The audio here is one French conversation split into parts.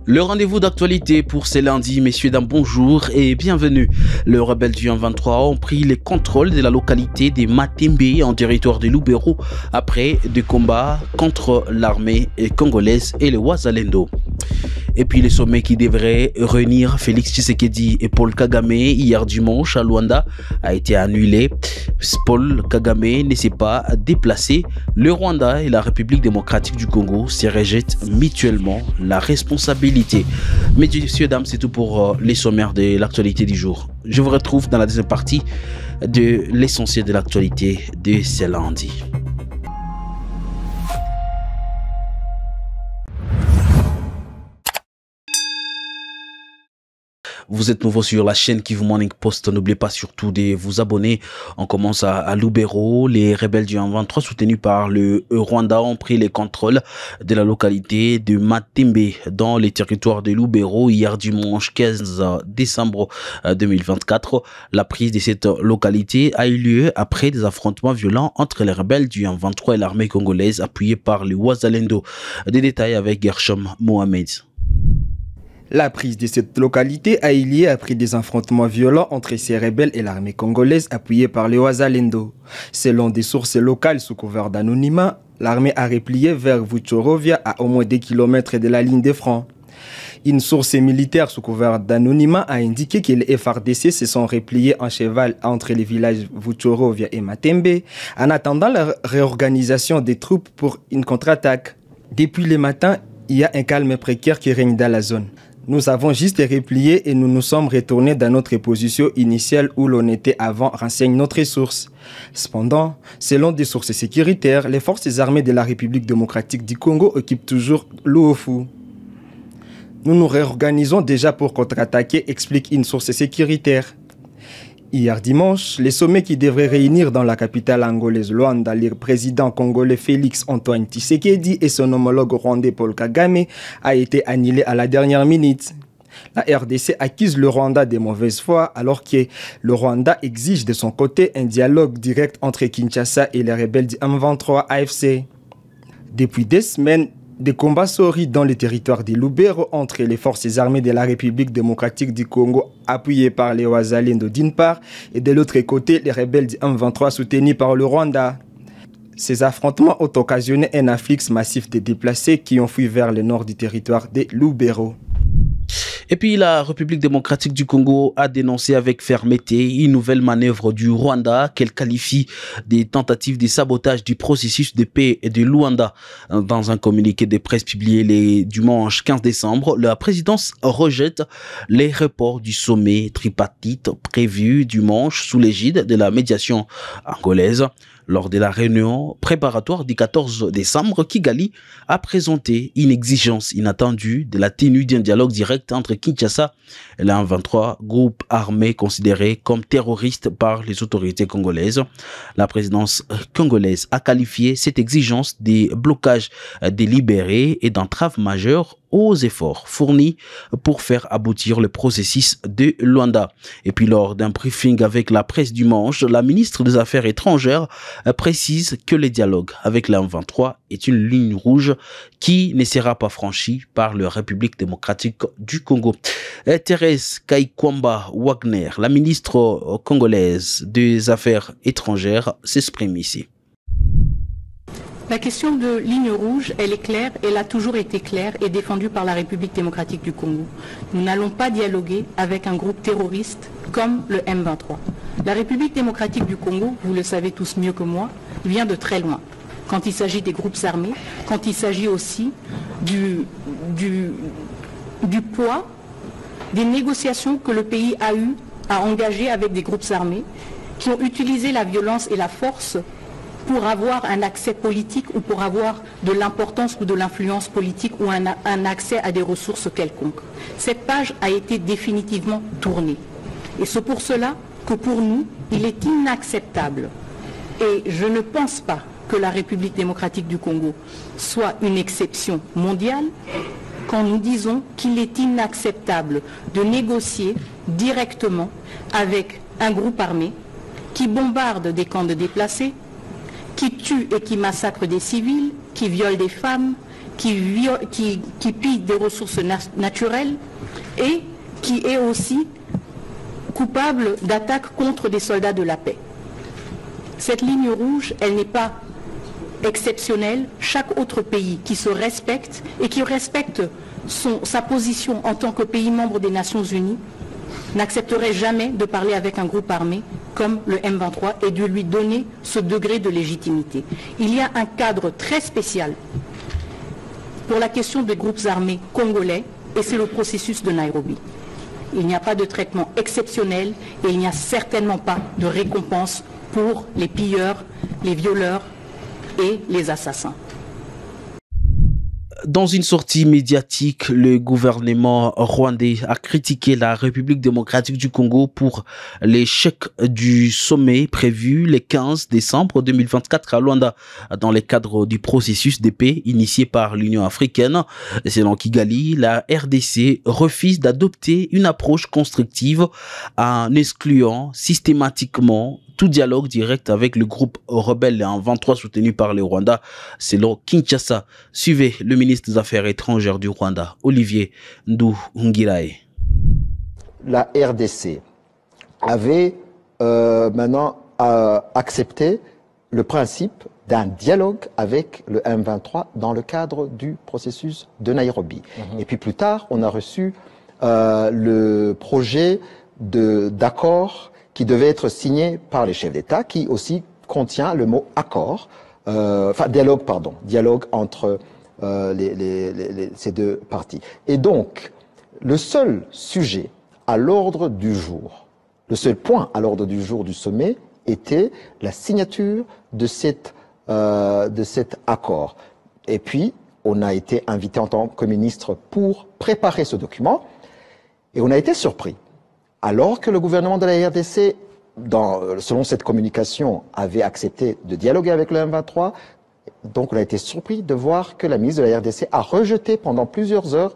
Le rendez-vous d'actualité pour ce lundi, messieurs, dames, bonjour et bienvenue. Les rebelles du M23 ont pris les contrôles de la localité de Matembe en territoire de Lubero après des combats contre l'armée congolaise et le Wazalendo. Et puis le sommet qui devrait réunir Félix Tshisekedi et Paul Kagame hier dimanche à Luanda a été annulé. Paul Kagame ne s'est pas déplacé. Le Rwanda et la République démocratique du Congo se rejettent mutuellement la responsabilité. Messieurs, dames, c'est tout pour les sommaires de l'actualité du jour. Je vous retrouve dans la deuxième partie de l'essentiel de l'actualité de ce lundi. Vous êtes nouveau sur la chaîne Kivu Morning Post. N'oubliez pas surtout de vous abonner. On commence à Lubero. Les rebelles du M23 soutenus par le Rwanda ont pris les contrôles de la localité de Matembe dans les territoires de Lubero hier dimanche 15 décembre 2024. La prise de cette localité a eu lieu après des affrontements violents entre les rebelles du M23 et l'armée congolaise appuyée par les Wazalendo. Des détails avec Gershom Mohamed. La prise de cette localité a eu lieu après des affrontements violents entre ces rebelles et l'armée congolaise appuyée par les Wazalendo. Selon des sources locales sous couvert d'anonymat, l'armée a replié vers Vuchorovia à au moins 2 km de la ligne de front. Une source militaire sous couvert d'anonymat a indiqué que les FARDC se sont repliés en cheval entre les villages Vuchorovia et Matembe en attendant la réorganisation des troupes pour une contre-attaque. Depuis le matin, il y a un calme précaire qui règne dans la zone. Nous avons juste replié et nous nous sommes retournés dans notre position initiale où l'on était avant, renseigne notre source. Cependant, selon des sources sécuritaires, les forces armées de la République démocratique du Congo occupent toujours l'Ouofu. Nous nous réorganisons déjà pour contre-attaquer, explique une source sécuritaire. Hier dimanche, le sommet qui devrait réunir dans la capitale angolaise Luanda le président congolais Félix Antoine Tshisekedi et son homologue rwandais Paul Kagame a été annulé à la dernière minute. La RDC accuse le Rwanda de mauvaise foi alors que le Rwanda exige de son côté un dialogue direct entre Kinshasa et les rebelles du M23 AFC. Depuis des semaines, des combats sorris dans le territoire de Lubero entre les forces armées de la République démocratique du Congo appuyées par les Wazalendo d'une part et de l'autre côté les rebelles du M23 soutenus par le Rwanda. Ces affrontements ont occasionné un afflux massif de déplacés qui ont fui vers le nord du territoire de Lubero. Et puis la République démocratique du Congo a dénoncé avec fermeté une nouvelle manœuvre du Rwanda qu'elle qualifie des tentatives de sabotage du processus de paix de Luanda. Dans un communiqué de presse publié le dimanche 15 décembre, la présidence rejette les reports du sommet tripartite prévu dimanche sous l'égide de la médiation angolaise. Lors de la réunion préparatoire du 14 décembre, Kigali a présenté une exigence inattendue de la tenue d'un dialogue direct entre Kinshasa et la M23, groupe armé considéré comme terroriste par les autorités congolaises. La présidence congolaise a qualifié cette exigence de blocage délibéré et d'entrave majeure aux efforts fournis pour faire aboutir le processus de Luanda. Et puis lors d'un briefing avec la presse dimanche, la ministre des Affaires étrangères précise que le dialogue avec la M23 est une ligne rouge qui ne sera pas franchie par la République démocratique du Congo. Thérèse Kaikwamba Wagner, la ministre congolaise des Affaires étrangères, s'exprime ici. La question de ligne rouge, elle est claire, elle a toujours été claire et défendue par la République démocratique du Congo. Nous n'allons pas dialoguer avec un groupe terroriste comme le M23. La République démocratique du Congo, vous le savez tous mieux que moi, vient de très loin. Quand il s'agit des groupes armés, quand il s'agit aussi du poids des négociations que le pays a eu à engager avec des groupes armés qui ont utilisé la violence et la force pour avoir un accès politique ou pour avoir de l'importance ou de l'influence politique ou un accès à des ressources quelconques. Cette page a été définitivement tournée. Et c'est pour cela que pour nous, il est inacceptable. Et je ne pense pas que la République démocratique du Congo soit une exception mondiale quand nous disons qu'il est inacceptable de négocier directement avec un groupe armé qui bombarde des camps de déplacés, qui tue et qui massacre des civils, qui viole des femmes, qui pille des ressources naturelles et qui est aussi coupable d'attaques contre des soldats de la paix. Cette ligne rouge, elle n'est pas exceptionnelle. Chaque autre pays qui se respecte et qui respecte sa position en tant que pays membre des Nations Unies n'accepterait jamais de parler avec un groupe armé comme le M23 et de lui donner ce degré de légitimité. Il y a un cadre très spécial pour la question des groupes armés congolais et c'est le processus de Nairobi. Il n'y a pas de traitement exceptionnel et il n'y a certainement pas de récompense pour les pilleurs, les violeurs et les assassins. Dans une sortie médiatique, le gouvernement rwandais a critiqué la République démocratique du Congo pour l'échec du sommet prévu le 15 décembre 2024 à Luanda dans le cadre du processus de paix initié par l'Union africaine. Selon Kigali, la RDC refuse d'adopter une approche constructive en excluant systématiquement tout dialogue direct avec le groupe rebelle en 23 soutenu par le Rwanda, selon Kinshasa. Suivez le ministre des Affaires étrangères du Rwanda, Olivier Nduhungirehe. La RDC avait maintenant accepté le principe d'un dialogue avec le M23 dans le cadre du processus de Nairobi. Et puis plus tard, on a reçu le projet d'accord qui devait être signé par les chefs d'État, qui aussi contient le mot accord, dialogue entre ces deux parties. Et donc, le seul sujet à l'ordre du jour, le seul point à l'ordre du jour du sommet était la signature de cet accord. Et puis, on a été invité en tant que ministre pour préparer ce document, et on a été surpris. Alors que le gouvernement de la RDC, selon cette communication, avait accepté de dialoguer avec le M23, donc on a été surpris de voir que la ministre de la RDC a rejeté pendant plusieurs heures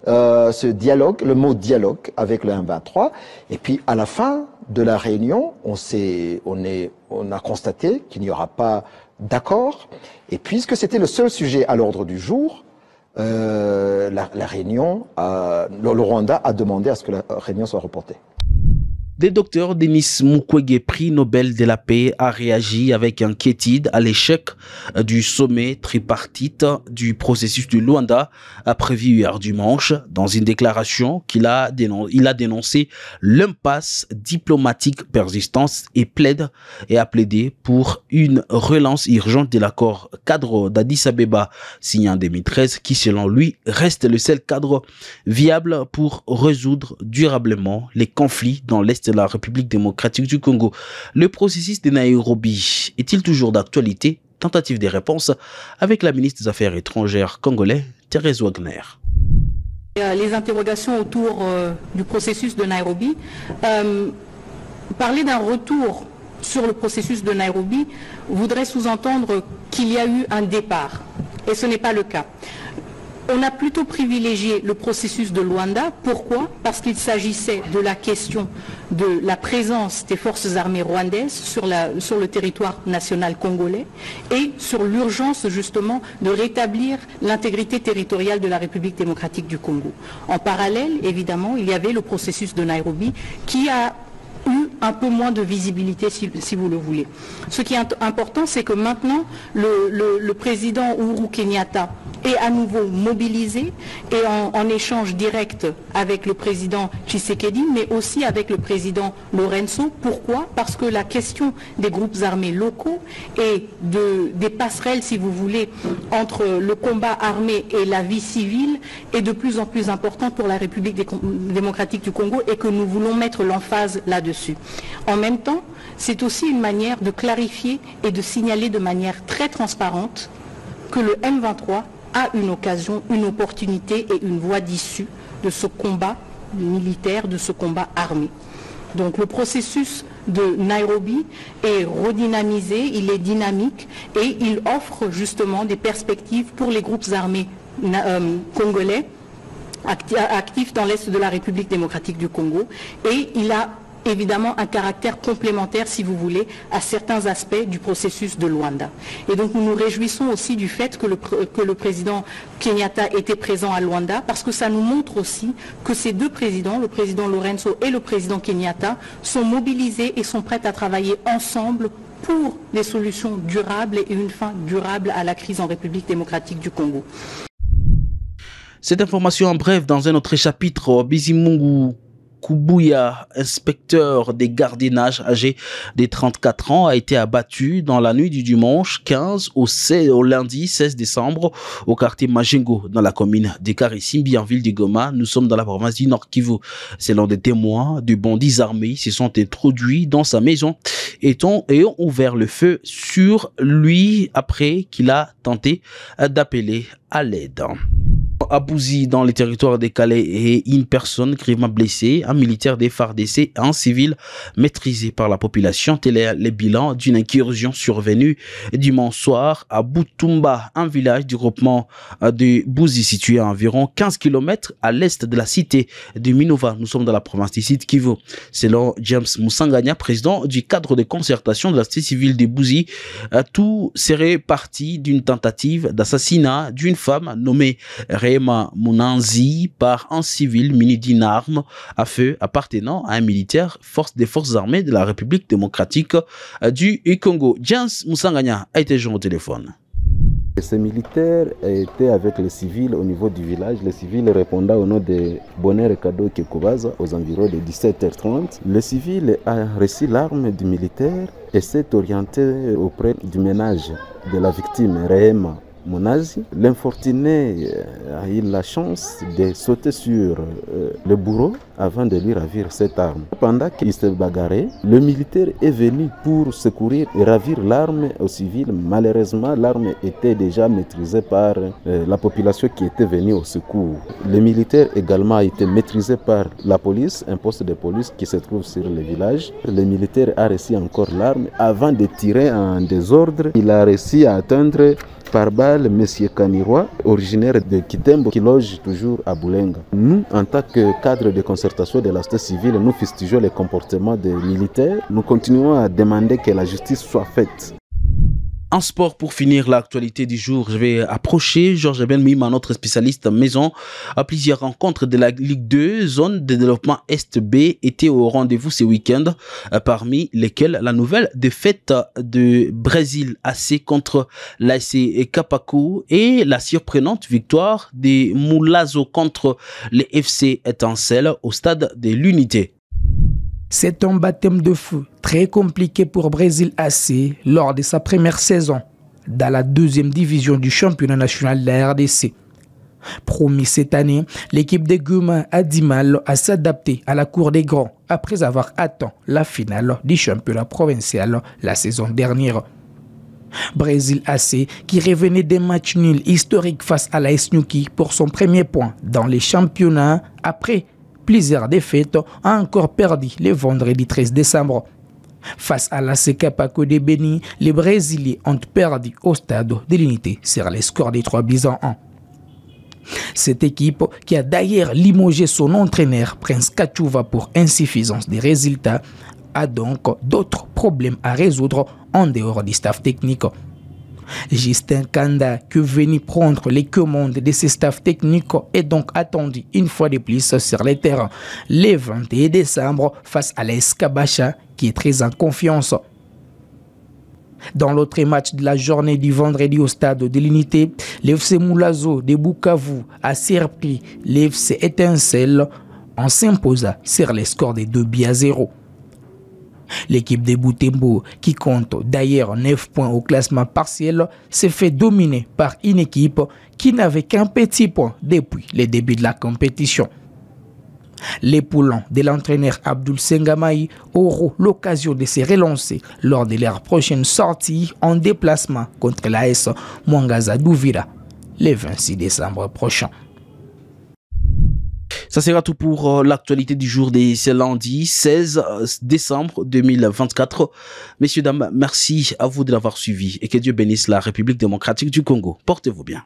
ce dialogue, le mot dialogue avec le M23. Et puis à la fin de la réunion, on a constaté qu'il n'y aura pas d'accord. Et puisque c'était le seul sujet à l'ordre du jour, la réunion, le Rwanda a demandé à ce que la réunion soit reportée. Le docteur Denis Mukwege, prix Nobel de la paix, a réagi avec inquiétude à l'échec du sommet tripartite du processus de Luanda prévu hier dimanche. Dans une déclaration il a dénoncé l'impasse diplomatique persistante et a plaidé pour une relance urgente de l'accord cadre d'Addis Abeba signé en 2013 qui, selon lui, reste le seul cadre viable pour résoudre durablement les conflits dans l'Est de la République démocratique du Congo. Le processus de Nairobi est-il toujours d'actualité? Tentative de réponse avec la ministre des Affaires étrangères congolais, Thérèse Wagner. Les interrogations autour du processus de Nairobi. Parler d'un retour sur le processus de Nairobi voudrait sous-entendre qu'il y a eu un départ. Et ce n'est pas le cas. On a plutôt privilégié le processus de Luanda. Pourquoi? Parce qu'il s'agissait de la question de la présence des forces armées rwandaises sur le territoire national congolais et sur l'urgence justement de rétablir l'intégrité territoriale de la République démocratique du Congo. En parallèle, évidemment, il y avait le processus de Nairobi qui a eu un peu moins de visibilité si vous le voulez. Ce qui est important, c'est que maintenant le président Uhuru Kenyatta est à nouveau mobilisé et en échange direct avec le président Tshisekedi, mais aussi avec le président Lorenzo. Pourquoi? Parce que la question des groupes armés locaux et des passerelles, si vous voulez, entre le combat armé et la vie civile est de plus en plus importante pour la République démocratique du Congo et que nous voulons mettre l'emphase là-dessus. En même temps, c'est aussi une manière de clarifier et de signaler de manière très transparente que le M23 a une occasion, une opportunité et une voie d'issue de ce combat militaire, de ce combat armé. Donc le processus de Nairobi est redynamisé, il est dynamique et il offre justement des perspectives pour les groupes armés congolais actifs dans l'Est de la République démocratique du Congo. Et il a évidemment un caractère complémentaire, si vous voulez, à certains aspects du processus de Luanda. Et donc nous nous réjouissons aussi du fait que le président Kenyatta était présent à Luanda, parce que ça nous montre aussi que ces deux présidents, le président Lorenzo et le président Kenyatta, sont mobilisés et sont prêts à travailler ensemble pour des solutions durables et une fin durable à la crise en République démocratique du Congo. Cette information en bref dans un autre chapitre. Bizimungu Kubuya, inspecteur des gardiennages âgé de 34 ans, a été abattu dans la nuit du dimanche 15 au lundi 16 décembre au quartier Majengo dans la commune de Karisimbi en ville de Goma. Nous sommes dans la province du Nord Kivu. Selon des témoins, des bandits armés se sont introduits dans sa maison et ont ouvert le feu sur lui après qu'il a tenté d'appeler à l'aide. À Bouzi, dans les territoires de Calais, et une personne grièvement blessée, un militaire des FARDC et un civil maîtrisé par la population. Tel est le bilan d'une incursion survenue dimanche soir à Boutumba, un village du groupement de Bouzi situé à environ 15 km à l'est de la cité de Minova. Nous sommes dans la province du Sud Kivu. Selon James Musanganya, président du cadre de concertation de la cité civile de Bouzi, tout serait parti d'une tentative d'assassinat d'une femme nommée Rehema Munanzi par un civil muni d'une arme à feu appartenant à un militaire des forces armées de la République démocratique du Congo. James Musanganya a été joint au téléphone. Ces militaires étaient avec les civils au niveau du village. Les civils répondaient au nom de Bonheur Kado Kekobaza aux environs de 17h30. Le civil a reçu l'arme du militaire et s'est orienté auprès du ménage de la victime, Rehema Munazi. L'infortuné a eu la chance de sauter sur le bourreau avant de lui ravir cette arme. Pendant qu'il se bagarrait, le militaire est venu pour secourir et ravir l'arme au civil. Malheureusement, l'arme était déjà maîtrisée par la population qui était venue au secours. Le militaire également a été maîtrisé par la police, un poste de police qui se trouve sur le village. Le militaire a reçu encore l'arme avant de tirer en désordre. Il a réussi à atteindre par balle M. Kanirwa, originaire de Kitembo, qui loge toujours à Boulenga. Nous, en tant que cadre de concertation de la société civile, nous fustigeons les comportements des militaires. Nous continuons à demander que la justice soit faite. En sport, pour finir l'actualité du jour, je vais approcher Georges Benmima, notre spécialiste maison. À plusieurs rencontres de la Ligue 2, zone de développement Est-B, étaient au rendez-vous ce week-end, parmi lesquels la nouvelle défaite de Brésil AC contre l'AC Capaco et la surprenante victoire des Moulazo contre les FC Étincelle au stade de l'Unité. C'est un baptême de feu très compliqué pour Brésil AC lors de sa première saison dans la deuxième division du championnat national de la RDC. Promis cette année, l'équipe de Guma a du mal à s'adapter à la cour des grands après avoir atteint la finale du championnat provincial la saison dernière. Brésil AC qui revenait des matchs nuls historiques face à la Snooki pour son premier point dans les championnats après plusieurs défaites, a encore perdu le vendredi 13 décembre. Face à l'AC Capaco de Beni, les Brésiliens ont perdu au stade de l'Unité sur les scores des 3-1. Cette équipe, qui a d'ailleurs limogé son entraîneur Prince Kachouva pour insuffisance des résultats, a donc d'autres problèmes à résoudre en dehors du staff technique. Justin Kanda, qui est venu prendre les commandes de ses staffs techniques, est donc attendu une fois de plus sur les terrains le 21 décembre face à l'AS Kabacha, qui est très en confiance. Dans l'autre match de la journée du vendredi au stade de l'Unité, l'FC Moulazo de Bukavu a surpris l'FC Étincelle en s'imposant sur les scores de 2-0. L'équipe de Butembo, qui compte d'ailleurs 9 points au classement partiel, s'est fait dominer par une équipe qui n'avait qu'un petit point depuis le début de la compétition. Les poulons de l'entraîneur Abdul Sengamaï auront l'occasion de se relancer lors de leur prochaine sortie en déplacement contre l'AS Mwangaza Douvira le 26 décembre prochain. Ça sera tout pour l'actualité du jour de ce lundi 16 décembre 2024. Messieurs, dames, merci à vous de l'avoir suivi et que Dieu bénisse la République démocratique du Congo. Portez-vous bien.